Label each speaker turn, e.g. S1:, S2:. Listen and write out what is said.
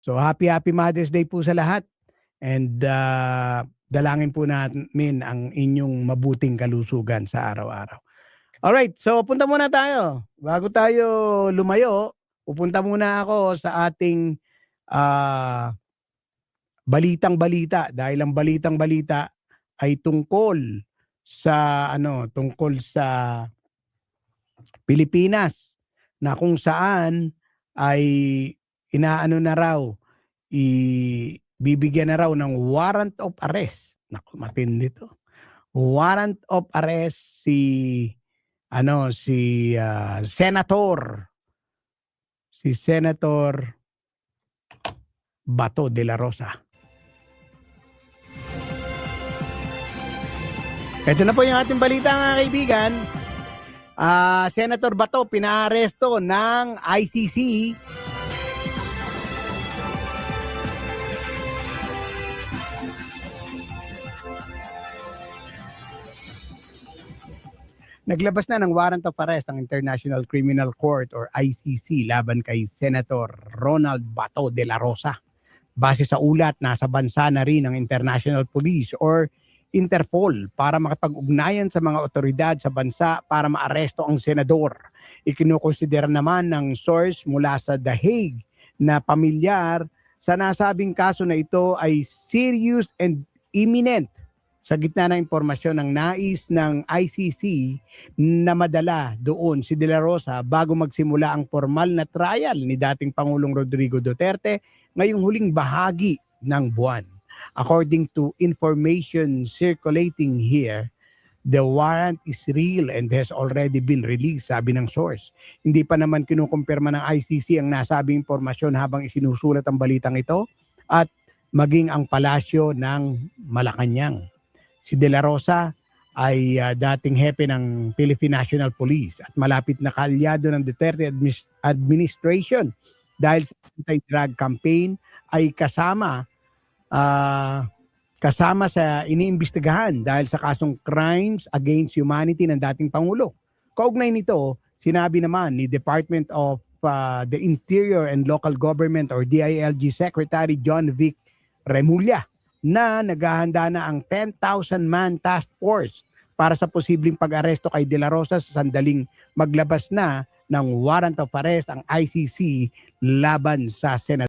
S1: So happy Mother's Day po sa lahat. And dalangin po namin ang inyong mabuting kalusugan sa araw-araw. Alright, so punta muna tayo. Bago tayo lumayo, pupunta muna ako sa ating balitang-balita. Dahil ang balitang-balita ay tungkol sa Pilipinas, na kung saan ay inaano na raw, bibigyan na raw ng warrant of arrest. Naku, matindi to. Warrant of arrest si Senator Bato de la Rosa. Ito na po yung ating balita, mga kaibigan. Senator Bato pinaaresto ng ICC Naglabas na ng warrant of arrest ang International Criminal Court or ICC laban kay Senator Ronald Bato de la Rosa. Base sa ulat, nasa bansa na rin ang International Police or Interpol para makipag-ugnayan sa mga otoridad sa bansa para maaresto ang senador. Ikinukonsidera naman ng source mula sa The Hague na pamilyar sa nasabing kaso na ito ay serious and imminent. Sa gitna ng impormasyon ng nais ng ICC na madala doon si De La Rosa bago magsimula ang formal na trial ni dating Pangulong Rodrigo Duterte ngayong huling bahagi ng buwan. According to information circulating here, the warrant is real and has already been released, sabi ng source. Hindi pa naman kinukumpirma ng ICC ang nasabing impormasyon habang isinusulat ang balitang ito at maging ang palasyo ng Malacanang. Si De La Rosa ay dating hepe ng Philippine National Police at malapit na kaalyado ng Duterte administration dahil sa anti-drug campaign ay kasama sa iniimbestigahan dahil sa kasong crimes against humanity ng dating Pangulo. Kaugnay nito, sinabi naman ni Department of the Interior and Local Government or DILG Secretary John Vic Remulla na naghahanda na ang 10,000-man task force para sa posibleng pag-aresto kay De La Rosa sa sandaling maglabas na ng warrant of arrest ang ICC laban sa Senado.